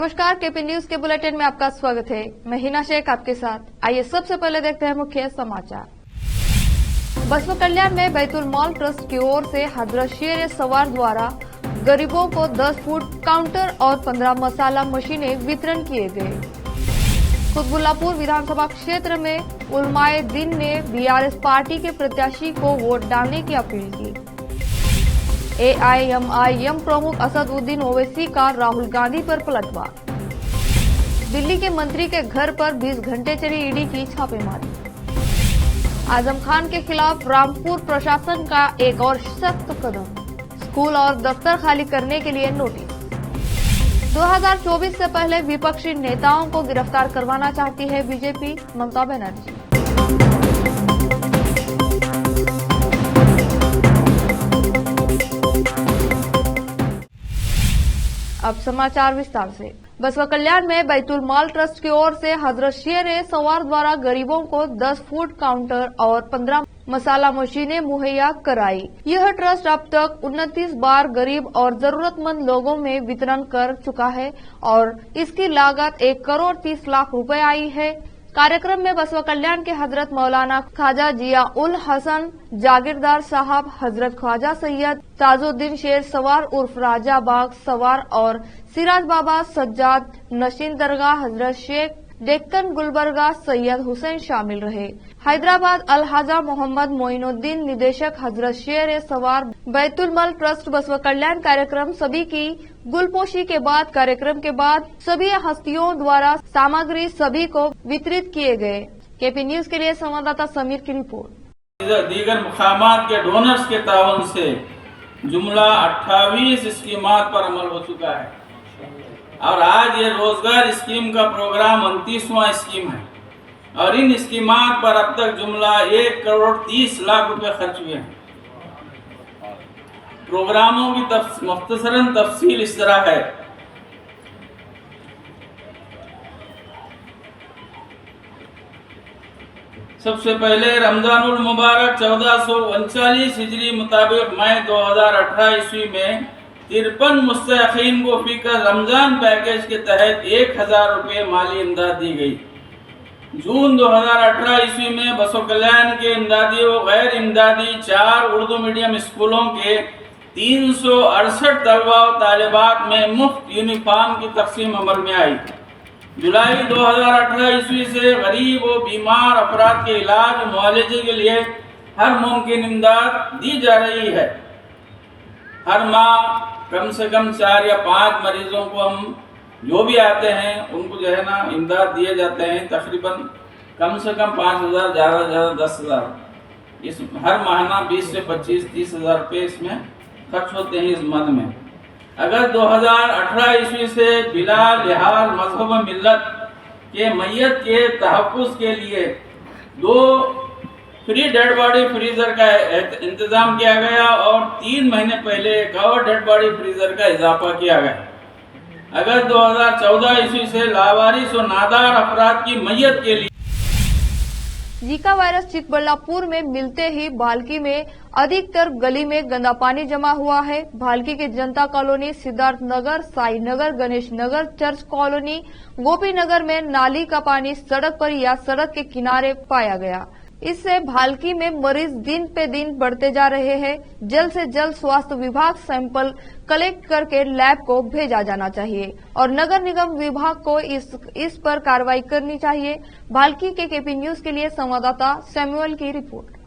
नमस्कार, KP news के bulletin में आपका स्वागत है। मैं हिना शेख आपके साथ। आइए सबसे पहले देखते हैं मुख्य समाचार। बसवा कल्याण में बैतुल मॉल ट्रस्ट की ओर से हजरत शेर सवार द्वारा गरीबों को 10 फूड काउंटर और 15 मसाला मशीनें वितरण किए गए। कुतबुल्लापुर विधानसभा क्षेत्र में उलमाए दिन ने बीआरएस पार्टी के प्रत्याशी को वोट डालने की अपील की। एआईएमआईएम प्रमुख असदुद्दीन ओवैसी का राहुल गांधी पर पलटवार। दिल्ली के मंत्री के घर पर 20 घंटे चली ईडी की छापेमारी। आजम खान के खिलाफ रामपुर प्रशासन का एक और सख्त कदम, स्कूल और दफ्तर खाली करने के लिए नोटिस। 2024 से पहले विपक्षी नेताओं को गिरफ्तार करवाना चाहती है बीजेपी, ममता बनर्जी। अब समाचार विस्तार से। बसवा कल्याण में बैतुल मॉल ट्रस्ट की ओर से हजरत शेर सवार द्वारा गरीबों को 10 फूड काउंटर और 15 मसाला मशीनें मुहैया कराई। यह ट्रस्ट अब तक 29 बार गरीब और जरूरतमंद लोगों में वितरण कर चुका है और इसकी लागत 1 करोड़ 30 लाख रुपए आई है। कार्यक्रम में बसवा कल्याण के हजरत मौलाना ख्वाजा जिया उल हसन जागीरदार साहब, हजरत ख्वाजा सैयद ताजुद्दीन शेर सवार उर्फ राजा बाग सवार और सिराज बाबा सज्जाद नशीन दरगाह हजरत शेख डेक्कन गुलबर्गा सैयद हुसैन शामिल रहे। हैदराबाद अलहाजा मोहम्मद मोइनुद्दीन निदेशक हजरत शेर सवार बैतुल मॉल ट्रस्ट बसवा कल्याण। कार्यक्रम सभी की गुलपोशी के बाद कार्यक्रम के बाद सभी हस्तियों द्वारा सामग्री सभी को वितरित किए गए। केपी न्यूज के लिए संवाददाता समीर की रिपोर्ट। दीगर मुकामात के डोनर्स के तावन से जुमला 28 स्कीमात पर अमल हो चुका है और आज ये रोजगार स्कीम का प्रोग्राम 29वां स्कीम है और इन स्कीमात पर अब तक जुमला 1 करोड़ 30 लाख रुपए खर्च हुए हैं। प्रोग्रामों की मुख्तसरन तफसील इस तरह है। सबसे पहले रमजानुल मुबारक 1439 हिजरी मुताबिक मई 2018 ईस्वी में 53 मुस्तहिकीन को फीकर रमजान पैकेज के तहत 1000 रुपये माली इमदाद दी गई। जून 2018 ईस्वी में बसवा कल्याण के इमदादी व गैर इमदादी 4 उर्दू मीडियम स्कूलों के 368 तलबा व तालिबात में मुफ्त यूनिफॉर्म की तकसीम अमल में आई। जुलाई 2018 ईस्वी से गरीब व बीमार अफराद के इलाज व मुआवजे के लिए हर मुमकिन इमदाद दी जा रही है। हर माह कम से कम 4 या 5 मरीजों को हम जो भी आते हैं उनको जो है ना इमदाद दिए जाते हैं। तकरीबन कम से कम 5000, ज़्यादा से ज़्यादा 10,000 इस हर महीना 20 से 25-30 हज़ार रुपये इसमें खर्च होते हैं इस मद में। अगर 2018 ईस्वी से बिला लिहाज मजहब मिल्लत के मैयत के तहफ़्फ़ुज़ के लिए 2 फ्री डेड बॉडी फ्रीजर का इंतजाम किया गया और 3 महीने पहले एक और डेड बॉडी फ्रीजर का इजाफा किया गया। अगर 2014 ईस्वी से लावारिस और नादार अफराद की मैयत के लिए जीका वायरस चिकबल्लापुर में मिलते ही भालकी में अधिकतर गली में गंदा पानी जमा हुआ है। भालकी के जनता colony, Siddharth Nagar, Sai Nagar, Ganesh Nagar, church colony, गोपी नगर में नाली का पानी सड़क पर या सड़क के किनारे पाया गया। इससे भालकी में मरीज दिन पे दिन बढ़ते जा रहे हैं। जल्द से जल्द स्वास्थ्य विभाग सैंपल कलेक्ट करके लैब को भेजा जाना चाहिए और नगर निगम विभाग को इस पर कार्रवाई करनी चाहिए। भालकी के केपी न्यूज के लिए संवाददाता सैमुअल की रिपोर्ट।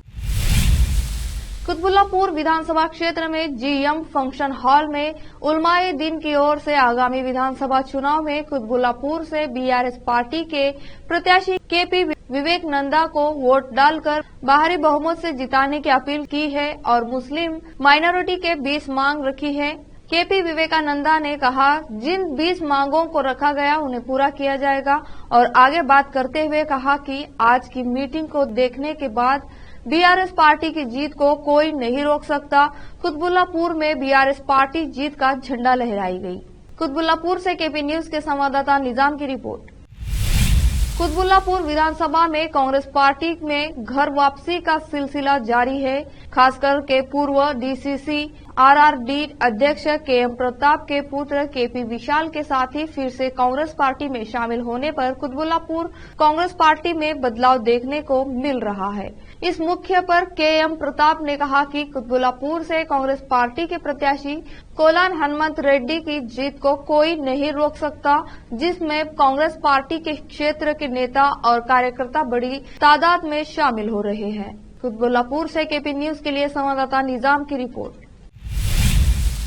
कुतबुल्लापुर विधानसभा क्षेत्र में जीएम फंक्शन हॉल में उलमाए दिन की ओर से आगामी विधानसभा चुनाव में कुतबुल्लापुर से बीआरएस पार्टी के प्रत्याशी केपी विवेकानंदा को वोट डालकर बाहरी बहुमत से जिताने की अपील की है और मुस्लिम माइनॉरिटी के 20 मांग रखी है। केपी विवेकानंदा ने कहा, जिन 20 मांगों को रखा गया उन्हें पूरा किया जाएगा और आगे बात करते हुए कहा कि आज की मीटिंग को देखने के बाद बीआरएस पार्टी की जीत को कोई नहीं रोक सकता। कुतबुल्लापुर में बीआरएस पार्टी जीत का झंडा लहराई गई। कुतबुल्लापुर से केपी न्यूज के संवाददाता निजाम की रिपोर्ट। कुतबुल्लापुर विधानसभा में कांग्रेस पार्टी में घर वापसी का सिलसिला जारी है। खासकर के पूर्व डीसीसी आरआरडी अध्यक्ष केएम प्रताप के पुत्र केपी विशाल के साथ ही फिर से कांग्रेस पार्टी में शामिल होने पर कुतबुल्लापुर कांग्रेस पार्टी में बदलाव देखने को मिल रहा है। इस मुख्य पर केएम प्रताप ने कहा कि कुतबुल्लापुर से कांग्रेस पार्टी के प्रत्याशी कोलान हनुमंत रेड्डी की जीत को कोई नहीं रोक सकता, जिसमें कांग्रेस पार्टी के क्षेत्र के नेता और कार्यकर्ता बड़ी तादाद में शामिल हो रहे हैं। कुतबुल्लापुर से केपी न्यूज के लिए संवाददाता निजाम की रिपोर्ट।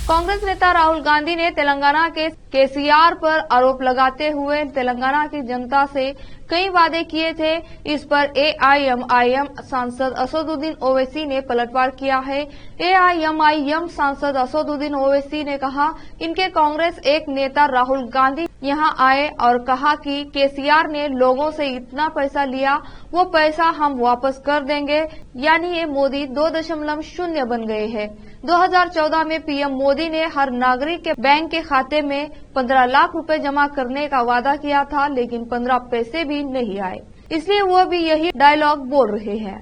कांग्रेस नेता राहुल गांधी ने तेलंगाना के केसीआर पर आरोप लगाते हुए तेलंगाना की जनता से कई वादे किए थे। इस पर एआईएमआईएम सांसद असदुद्दीन ओवैसी ने पलटवार किया है। एआईएमआईएम सांसद असदुद्दीन ओवैसी ने कहा, इनके कांग्रेस एक नेता राहुल गांधी यहां आए और कहा कि केसीआर ने लोगों से इतना पैसा लिया, वो पैसा हम वापस कर देंगे, यानी ये मोदी 2.0 बन गए हैं। 2014 में पीएम मोदी ने हर नागरिक के बैंक के खाते में 15 लाख रुपए जमा करने का वादा किया था, लेकिन 15 पैसे भी नहीं आए, इसलिए वो भी यही डायलॉग बोल रहे हैं।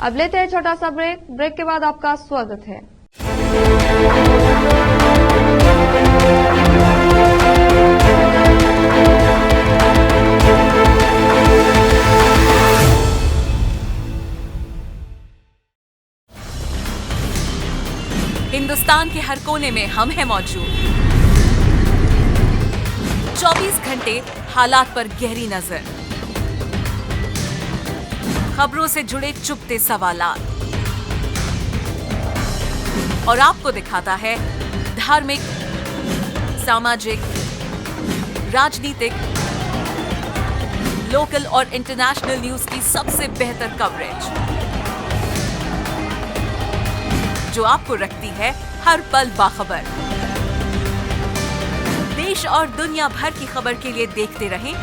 अब लेते हैं छोटा सा ब्रेक के बाद आपका स्वागत है। हिंदुस्तान के हर कोने में हम हैं मौजूद। 24 घंटे हालात पर गहरी नजर, खबरों से जुड़े चुपते सवालात और आपको दिखाता है धार्मिक, सामाजिक, राजनीतिक, लोकल और इंटरनेशनल न्यूज की सबसे बेहतर कवरेज, जो आपको रखती है हर पल बाखबर। देश और दुनिया भर की खबर के लिए देखते रहें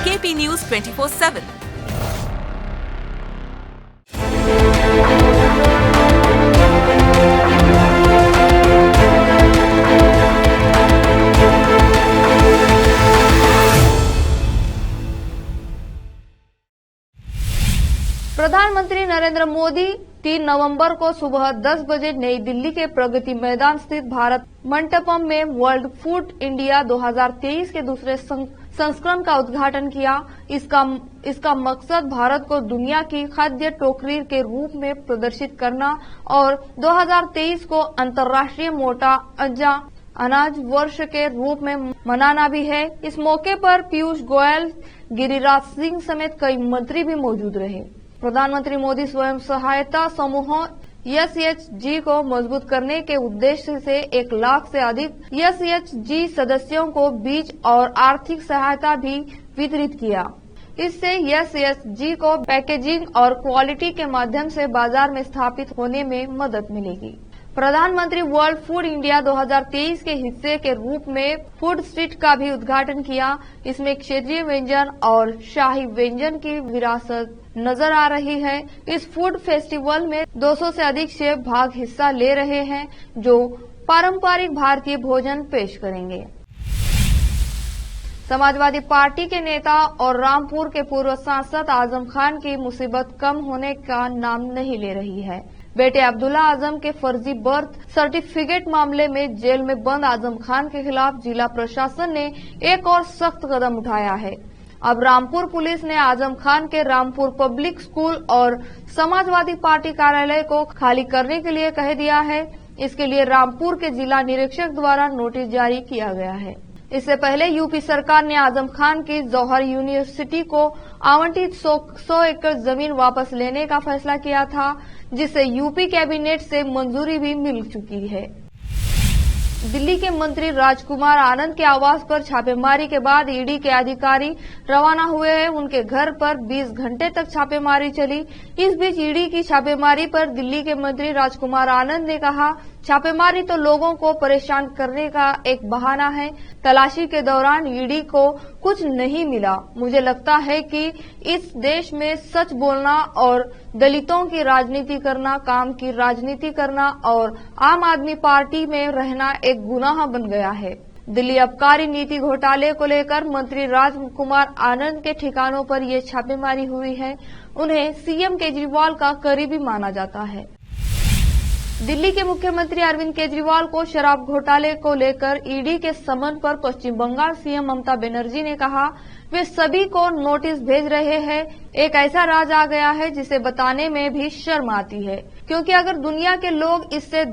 केपी न्यूज 24/7। प्रधानमंत्री नरेंद्र मोदी 3 नवंबर को सुबह 10 बजे नई दिल्ली के प्रगति मैदान स्थित भारत मंडपम में वर्ल्ड फूड इंडिया 2023 के दूसरे संस्करण का उद्घाटन किया। इसका मकसद भारत को दुनिया की खाद्य टोकरी के रूप में प्रदर्शित करना और 2023 को अंतर्राष्ट्रीय मोटा अनाज वर्ष के रूप में मनाना भी है। इस मौके पर पीयूष गोयल, गिरिराज सिंह समेत कई मंत्री भी मौजूद रहे। प्रधानमंत्री मोदी स्वयं सहायता समूहों एसएचजी को मजबूत करने के उद्देश्य से 1 लाख से अधिक एसएचजी सदस्यों को बीज और आर्थिक सहायता भी वितरित किया। इससे एसएचजी को पैकेजिंग और क्वालिटी के माध्यम से बाजार में स्थापित होने में मदद मिलेगी। प्रधानमंत्री वर्ल्ड फूड इंडिया 2023 के हिस्से के रूप में फूड स्ट्रीट का भी उद्घाटन किया। इसमें क्षेत्रीय व्यंजन और शाही व्यंजन की विरासत नजर आ रही है। इस फूड फेस्टिवल में 200 से अधिक शेफ भाग हिस्सा ले रहे हैं, जो पारंपरिक भारतीय भोजन पेश करेंगे। समाजवादी पार्टी के नेता और रामपुर के पूर्व सांसद आजम खान की मुसीबत कम होने का नाम नहीं ले रही है। बेटे अब्दुल्ला आजम के फर्जी बर्थ सर्टिफिकेट मामले में जेल में बंद आजम खान के खिलाफ जिला प्रशासन ने एक और सख्त कदम उठाया है। अब रामपुर पुलिस ने आजम खान के रामपुर पब्लिक स्कूल और समाजवादी पार्टी कार्यालय को खाली करने के लिए कह दिया है। इसके लिए रामपुर के जिला निरीक्षक द्वारा नोटिस जारी किया गया है। इससे पहले यूपी सरकार ने आजम खान की जौहर यूनिवर्सिटी को आवंटित 100 एकड़ जमीन वापस लेने का फैसला किया था, जिसे यूपी कैबिनेट से मंजूरी भी मिल चुकी है। दिल्ली के मंत्री राजकुमार आनंद के आवास पर छापेमारी के बाद ईडी के अधिकारी रवाना हुए हैं। उनके घर पर 20 घंटे तक छापेमारी चली। इस बीच ईडी की छापेमारी पर दिल्ली के मंत्री राजकुमार आनंद ने कहा, छापेमारी तो लोगों को परेशान करने का एक बहाना है। तलाशी के दौरान ईडी को कुछ नहीं मिला। मुझे लगता है कि इस देश में सच बोलना और दलितों की राजनीति करना, काम की राजनीति करना और आम आदमी पार्टी में रहना एक गुनाह बन गया है। दिल्ली आबकारी नीति घोटाले को लेकर मंत्री राजकुमार आनंद के ठिकानों पर ये छापेमारी हुई है। उन्हें सीएम केजरीवाल का करीबी माना जाता है। दिल्ली के मुख्यमंत्री अरविंद केजरीवाल को शराब घोटाले को लेकर ईडी के समन पर पश्चिम बंगाल सीएम ममता बनर्जी ने कहा वे सभी को नोटिस भेज रहे हैं। एक ऐसा राज आ गया है जिसे बताने में भी शर्म आती है, क्योंकि अगर दुनिया के लोग इससे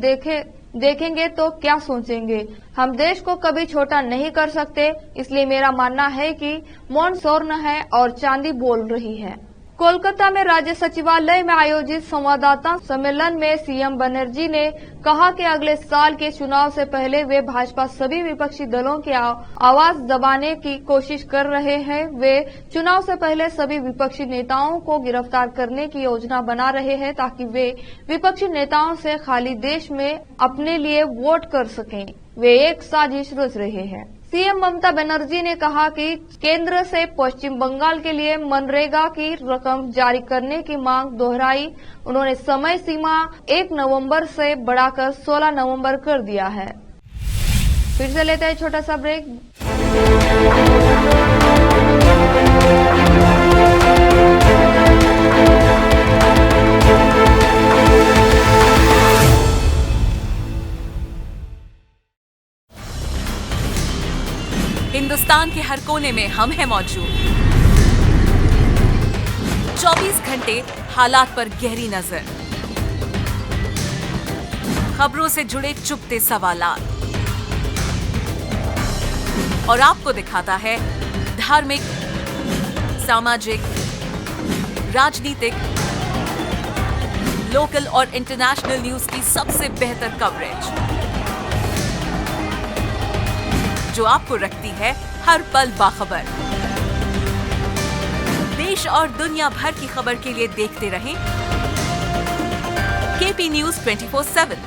देखेंगे तो क्या सोचेंगे। हम देश को कभी छोटा नहीं कर सकते, इसलिए मेरा मानना है कि मौन स्वर्ण है और चांदी बोल रही है। कोलकाता में राज्य सचिवालय में आयोजित संवाददाता सम्मेलन में सीएम बनर्जी ने कहा कि अगले साल के चुनाव से पहले वे भाजपा सभी विपक्षी दलों की आवाज दबाने की कोशिश कर रहे हैं। वे चुनाव से पहले सभी विपक्षी नेताओं को गिरफ्तार करने की योजना बना रहे हैं ताकि वे विपक्षी नेताओं से खाली देश में अपने लिए वोट कर सकें। वे एक साजिश रच रहे हैं। सीएम ममता बनर्जी ने कहा कि केंद्र से पश्चिम बंगाल के लिए मनरेगा की रकम जारी करने की मांग दोहराई। उन्होंने समय सीमा 1 नवंबर से बढ़ाकर 16 नवंबर कर दिया है। फिर से लेते हैं छोटा सा ब्रेक। हिंदुस्तान के हर कोने में हम हैं मौजूद। 24 घंटे हालात पर गहरी नजर, खबरों से जुड़े चुपते सवालात और आपको दिखाता है धार्मिक, सामाजिक, राजनीतिक, लोकल और इंटरनेशनल न्यूज की सबसे बेहतर कवरेज, जो आपको रखती है हर पल बाखबर। देश और दुनिया भर की खबर के लिए देखते रहें केपी न्यूज 24/7।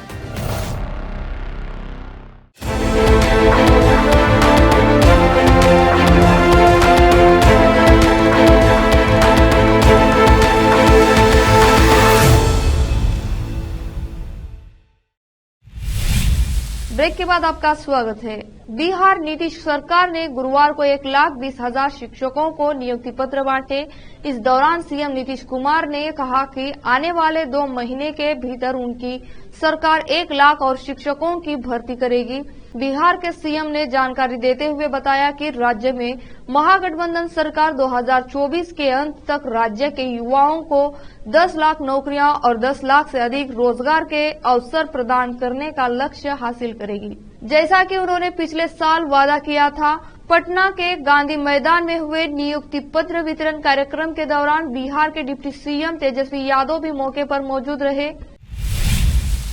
ब्रेक के बाद आपका स्वागत है। बिहार नीतीश सरकार ने गुरुवार को 1,20,000 शिक्षकों को नियुक्ति पत्र बांटे। इस दौरान सीएम नीतीश कुमार ने कहा कि आने वाले 2 महीने के भीतर उनकी सरकार 1 लाख और शिक्षकों की भर्ती करेगी। बिहार के सीएम ने जानकारी देते हुए बताया कि राज्य में महागठबंधन सरकार 2024 के अंत तक राज्य के युवाओं को 10 लाख नौकरियां और 10 लाख से अधिक रोजगार के अवसर प्रदान करने का लक्ष्य हासिल करेगी, जैसा कि उन्होंने पिछले साल वादा किया था। पटना के गांधी मैदान में हुए नियुक्ति पत्र वितरण कार्यक्रम के दौरान बिहार के डिप्टी सीएम तेजस्वी यादव भी मौके पर मौजूद रहे।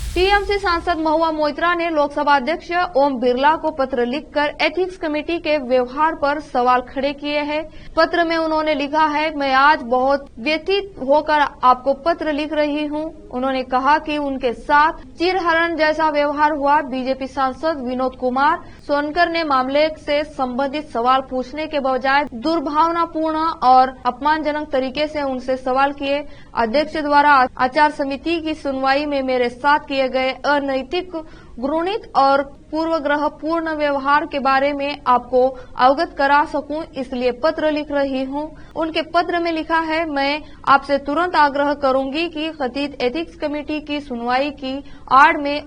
टीएमसी सांसद महुआ मोइत्रा ने लोकसभा अध्यक्ष ओम बिरला को पत्र लिखकर एथिक्स कमेटी के व्यवहार पर सवाल खड़े किए हैं। पत्र में उन्होंने लिखा है, मैं आज बहुत व्यथित होकर आपको पत्र लिख रही हूं। उन्होंने कहा कि उनके साथ चिरहरण जैसा व्यवहार हुआ। बीजेपी सांसद विनोद कुमार सोनकर ने मामले से संबंधित सवाल पूछने के बजाय दुर्भावनापूर्ण और अपमानजनक तरीके से उनसे सवाल किए। अध्यक्ष द्वारा आचार समिति की सुनवाई में मेरे साथ किए गए अनैतिक, घृणित और पूर्वग्रह पूर्ण व्यवहार के बारे में आपको अवगत करा सकूं, इसलिए पत्र लिख रही हूं। उनके पत्र में लिखा है, मैं आपसे तुरंत आग्रह करूंगी कि कथित एथिक्स कमेटी की सुनवाई की आड़ में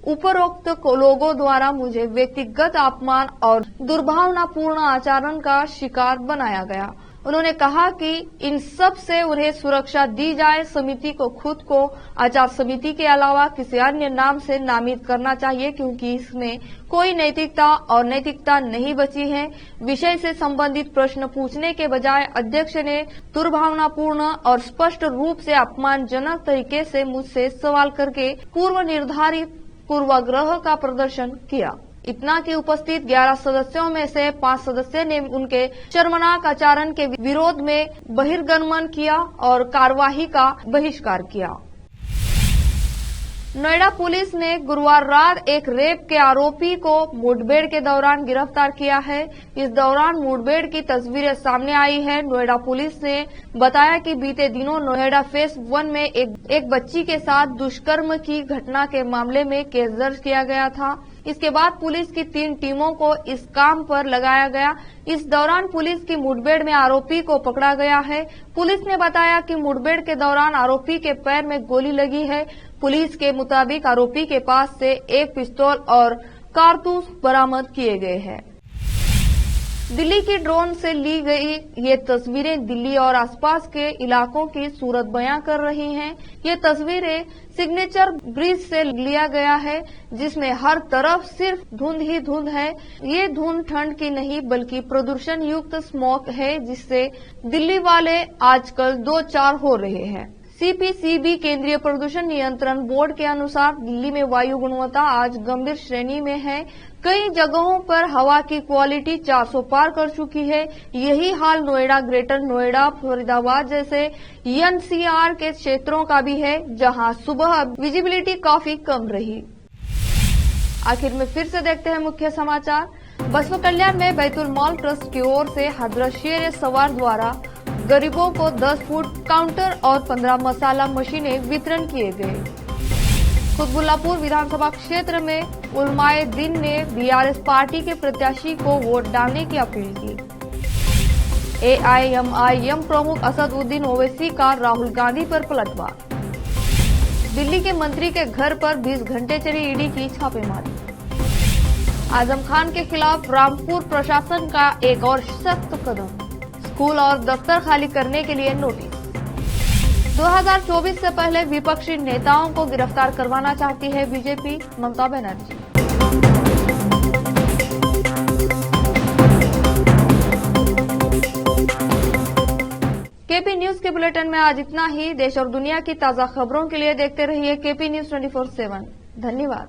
उपरोक्त लोगों द्वारा मुझे व्यक्तिगत अपमान और दुर्भावनापूर्ण आचरण का शिकार बनाया गया। उन्होंने कहा कि इन सब से उन्हें सुरक्षा दी जाए। समिति को खुद को आचार समिति के अलावा किसी अन्य नाम से नामित करना चाहिए, क्योंकि इसमें कोई नैतिकता और नैतिकता नहीं बची है। विषय से संबंधित प्रश्न पूछने के बजाय अध्यक्ष ने दुर्भावनापूर्ण और स्पष्ट रूप से अपमानजनक तरीके से मुझसे सवाल करके पूर्व निर्धारित पूर्वाग्रह का प्रदर्शन किया। इतना कि उपस्थित 11 सदस्यों में से 5 सदस्य ने उनके शर्मनाक आचरण के विरोध में बहिर्गमन किया और कार्यवाही का बहिष्कार किया। नोएडा पुलिस ने गुरुवार रात एक रेप के आरोपी को मुठभेड़ के दौरान गिरफ्तार किया है। इस दौरान मुठभेड़ की तस्वीरें सामने आई है। नोएडा पुलिस ने बताया कि बीते दिनों नोएडा फेज 1 में एक बच्ची के साथ दुष्कर्म की घटना के मामले में केस दर्ज किया गया था। इसके बाद पुलिस की 3 टीमों को इस काम पर लगाया गया। इस दौरान पुलिस की मुठभेड़ में आरोपी को पकड़ा गया है। पुलिस ने बताया कि मुठभेड़ के दौरान आरोपी के पैर में गोली लगी है। पुलिस के मुताबिक आरोपी के पास से एक पिस्तौल और कारतूस बरामद किए गए हैं। दिल्ली की ड्रोन से ली गई ये तस्वीरें दिल्ली और आसपास के इलाकों की सूरत बयां कर रही हैं। ये तस्वीरें सिग्नेचर ब्रिज से लिया गया है, जिसमें हर तरफ सिर्फ धुंध ही धुंध है। ये धुंध ठंड की नहीं बल्कि प्रदूषण युक्त स्मोक है, जिससे दिल्ली वाले आजकल दो चार हो रहे हैं। सीपीसीबी केंद्रीय प्रदूषण नियंत्रण बोर्ड के अनुसार दिल्ली में वायु गुणवत्ता आज गंभीर श्रेणी में है। कई जगहों पर हवा की क्वालिटी 400 पार कर चुकी है। यही हाल नोएडा, ग्रेटर नोएडा, फरीदाबाद जैसे एनसीआर के क्षेत्रों का भी है, जहां सुबह विजिबिलिटी काफी कम रही। आखिर में फिर से देखते हैं मुख्य समाचार। बसवा कल्याण में बैतुल मॉल ट्रस्ट की ओर से हजरत सवार द्वारा गरीबों को 10 फूड काउंटर और 15 मसाला मशीनें वितरण किए गए। कुतबुल्लापुर विधानसभा क्षेत्र में उलमाए दिन ने बीआरएस पार्टी के प्रत्याशी को वोट डालने की अपील की। एआईएमआईएम प्रमुख असदुद्दीन ओवैसी का राहुल गांधी पर पलटवार। दिल्ली के मंत्री के घर पर 20 घंटे चली ईडी की छापेमारी। आजम खान के खिलाफ रामपुर प्रशासन का एक और सख्त कदम, स्कूल और दफ्तर खाली करने के लिए नोटिस। 2024 से पहले विपक्षी नेताओं को गिरफ्तार करवाना चाहती है BJP, Mamata Banerjee. KP news के बुलेटिन में आज इतना ही। देश और दुनिया की ताजा खबरों के लिए देखते रहिए केपी न्यूज 24/7। धन्यवाद।